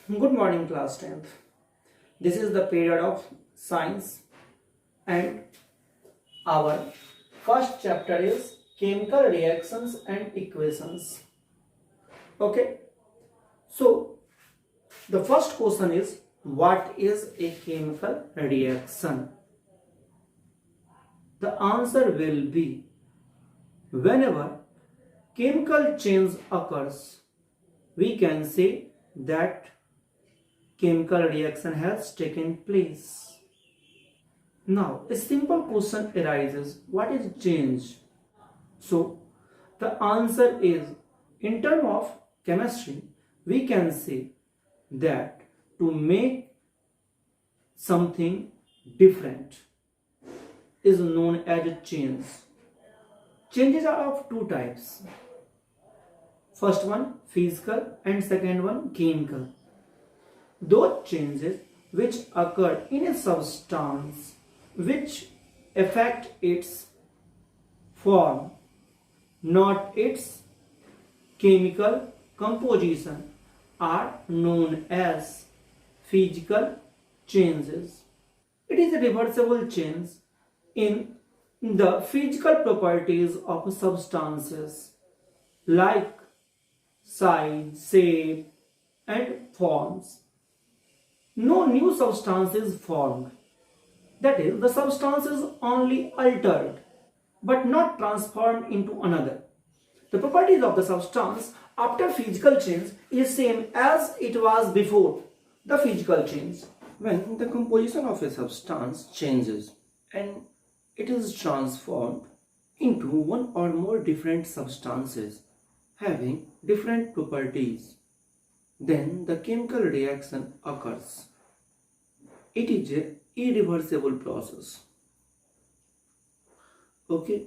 Good morning, class 10th. This is the period of science, and our first chapter is chemical reactions and equations. Okay, so the first question is, what is a chemical reaction? The answer will be, whenever chemical change occurs, we can say that chemical reaction has taken place. Now, a simple question arises, what is change? So, the answer is, in terms of chemistry, we can say that to make something different is known as a change. Changes are of two types. First one physical and second one chemical. Those changes which occur in a substance which affect its form, not its chemical composition, are known as physical changes. It is a reversible change in the physical properties of substances like size, shape, and forms. No new substance is formed. That is, the substance is only altered but not transformed into another. The properties of the substance after physical change is same as it was before the physical change. When the composition of a substance changes and it is transformed into one or more different substances having different properties, then the chemical reaction occurs. It is an irreversible process. Okay,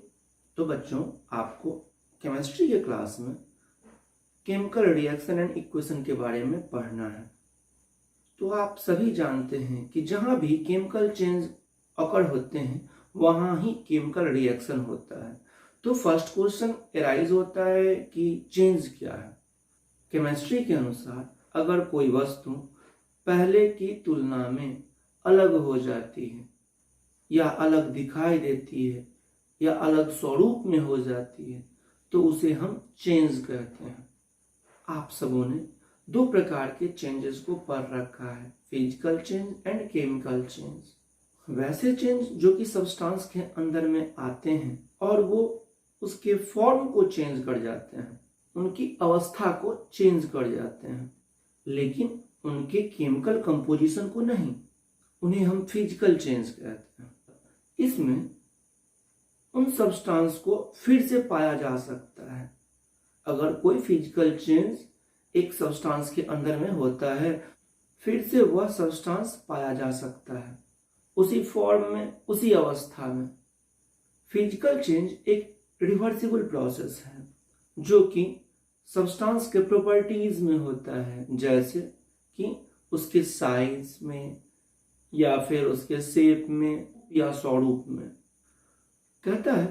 तो बच्चों आपको chemistry के class में chemical reaction and equation के बारे में पढ़ना है। तो आप सभी जानते हैं कि जहाँ भी केमिकल चेंज अकर होते हैं वहाँ ही केमिकल रिएक्शन होता है। तो फर्स्ट क्वेश्चन एराइज होता है कि चेंज क्या है। केमिस्ट्री के अनुसार अगर कोई वस्तु पहले की तुलना में अलग हो जाती है या अलग दिखाई देती है या अलग स्वरूप में हो जाती है तो उसे हम चेंज कहते हैं। आप सबों ने दो प्रकार के चेंजेस को पढ़ रखा है, physical change and chemical change. वैसे चेंज जो कि सब्सटेंस के अंदर में आते हैं और वो उसके फॉर्म को चेंज कर जाते हैं, उनकी अवस्था को चेंज कर जाते हैं, लेकिन उनके केमिकल कंपोजिशन को नहीं, उन्हें हम फिजिकल चेंज कहते हैं। इसमें उन सब्सटेंस को फिर से पाया जा सकता है। अगर कोई फिजिकल चेंज एक सब्सटेंस के अंदर में होता है, फिर से वह सब्सटेंस पाया जा सकता है उसी फॉर्म में, उसी अवस्था में। फिजिकल चेंज एक रिवर्सिबल प्रोसेस है जो कि सब्सटेंस के प्रॉपर्टीज में होता है, जैसे कि उसके साइज में या फिर उसके शेप में या स्वरूप में। कहता है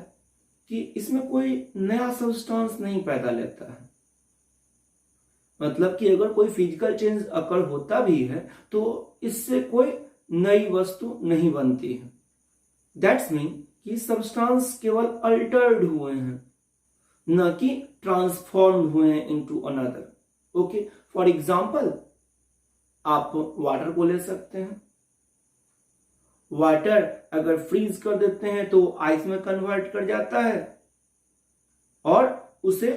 कि इसमें कोई नया सब्सटेंस नहीं पैदा लेता है। मतलब कि अगर कोई फिजिकल चेंज अकर होता भी है तो इससे कोई नई वस्तु नहीं बनती है। दैट्स मीन कि सब्सटेंस केवल अल्टर्ड हुए हैं, न कि ट्रांसफॉर्म हुए हैं into another. Okay, for example आप वाटर को ले सकते हैं। वाटर अगर फ्रीज कर देते हैं तो आइस में कन्वर्ट कर जाता है और उसे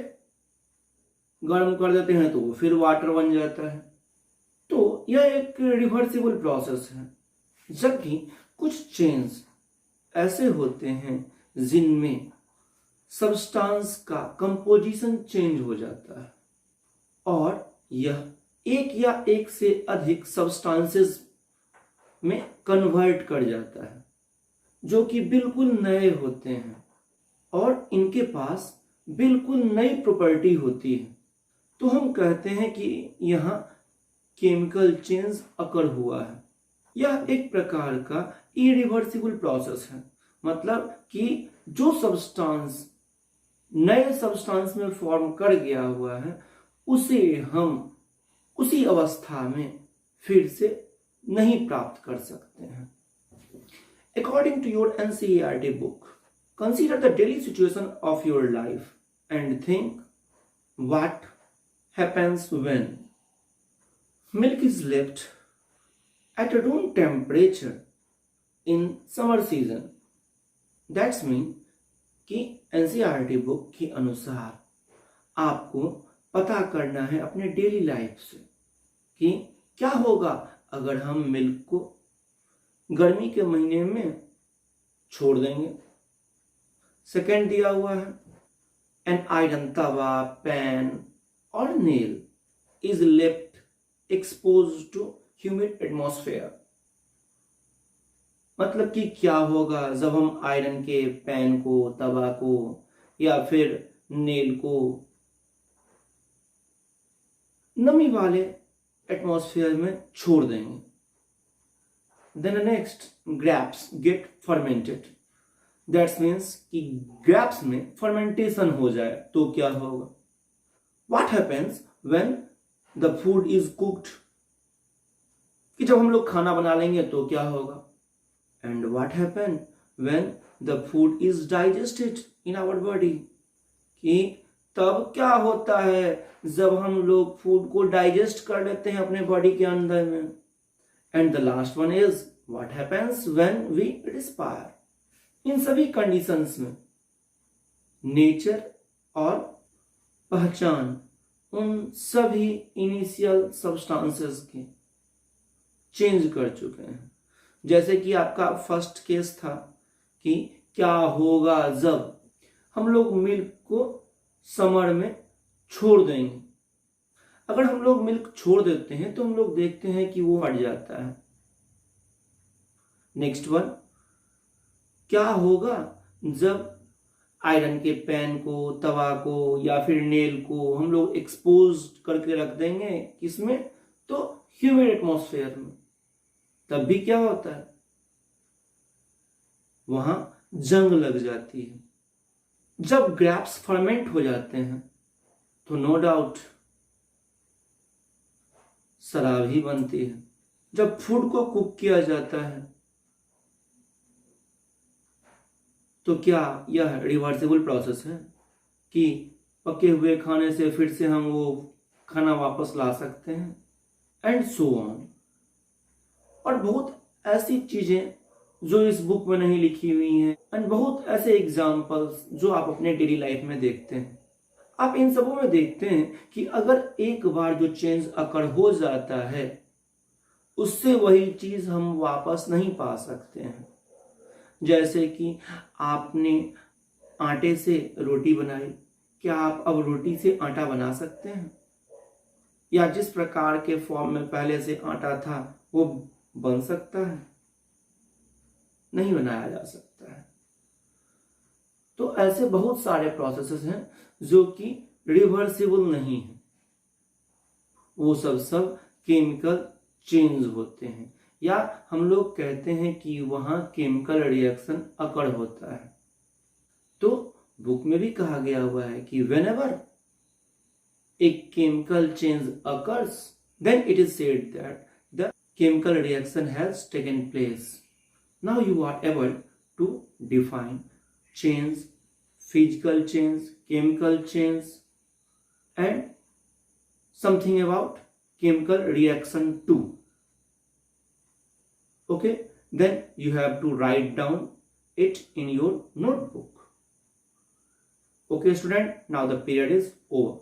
गर्म कर देते हैं तो फिर वाटर बन जाता है। तो यह एक रिवर्सिबल प्रोसेस है। जबकि कुछ चेंज ऐसे होते हैं जिनमें सब्सटेंस का कंपोजिशन चेंज हो जाता है और यह एक या एक से अधिक सब्सटेंसेस में कन्वर्ट कर जाता है, जो कि बिल्कुल नए होते हैं और इनके पास बिल्कुल नई प्रॉपर्टी होती है। तो हम कहते हैं कि यहाँ केमिकल चेंज अकर हुआ है। यह एक प्रकार का इरिवर्सिबल प्रोसेस है। मतलब कि जो सब्सटेंस नए सब्सटेंस में फॉर्म कर गया हुआ है उसे हम उसी अवस्था में फिर से नहीं प्राप्त कर सकते हैं। According to your NCERT book, consider the daily situation of your life and think what happens when milk is left at a room temperature in summer season. That's mean कि NCERT बुक के अनुसार आपको पता करना है अपने daily life से कि क्या होगा अगर हम मिल्क को गर्मी के महीने में छोड़ देंगे। सेकेंड दिया हुआ है, एन आयरन तवा, पैन और nail is left expose to humid atmosphere. मतलब कि क्या होगा जब हम आयरन के पैन को, तवा को या फिर नेल को नमी वाले एटमॉस्फेयर में छोड़ देंगे। Then next, grapes get fermented. That's means कि ग्रेप्स में फर्मेंटेशन हो जाए तो क्या होगा। What happens when the food is cooked, कि जब हम लोग खाना बना लेंगे तो क्या होगा। And what happen when the food is digested in our body, कि तब क्या होता है जब हम लोग फूड को डाइजेस्ट कर लेते हैं अपने बॉडी के अंदर में। And the last one is what happens when we respire. इन सभी कंडीशंस में नेचर और पहचान उन सभी इनिशियल सब्सटेंसेस के चेंज कर चुके हैं। जैसे कि आपका फर्स्ट केस था कि क्या होगा जब हम लोग मिल्क को समर में छोड़ देंगे। अगर हम लोग मिल्क छोड़ देते हैं तो हम लोग देखते हैं कि वो हट जाता है। नेक्स्ट वन, क्या होगा जब आयरन के पैन को, तवा को या फिर नेल को हम लोग एक्सपोज करके रख देंगे किसमें, तो ह्यूमिड एटमॉस्फेयर में। तब भी क्या होता है, वहां जंग लग जाती है। जब ग्रेप्स फर्मेंट हो जाते हैं तो नो डाउट शराब ही बनती है। जब फूड को कुक किया जाता है तो क्या यह रिवर्सिबल प्रोसेस है कि पके हुए खाने से फिर से हम वो खाना वापस ला सकते हैं, एंड सो ऑन। और बहुत ऐसी चीजें जो इस बुक में नहीं लिखी हुई हैं, एंड बहुत ऐसे एग्जाम्पल्स जो आप अपने डेली लाइफ में देखते हैं। आप इन सबों में देखते हैं कि अगर एक बार जो चेंज अकर हो जाता है उससे वही चीज हम वापस नहीं पा सकते हैं। जैसे कि आपने आटे से रोटी बनाई, क्या आप अब रोटी से आटा बना सकते हैं, या जिस प्रकार के फॉर्म में पहले से आटा था वो बन सकता है, नहीं बनाया जा सकता है। तो ऐसे बहुत सारे प्रोसेसेस हैं जो कि रिवर्सिबल नहीं है, वो सब केमिकल चेंज होते हैं, या हम लोग कहते हैं कि वहां केमिकल रिएक्शन अकर होता है। तो बुक में भी कहा गया हुआ है कि whenever a chemical change occurs, then it is said that the chemical reaction has taken place. Now you are able to define change, physical change, chemical change, and something about chemical reaction too. Okay, then you have to write down it in your notebook. Okay student, now the period is over.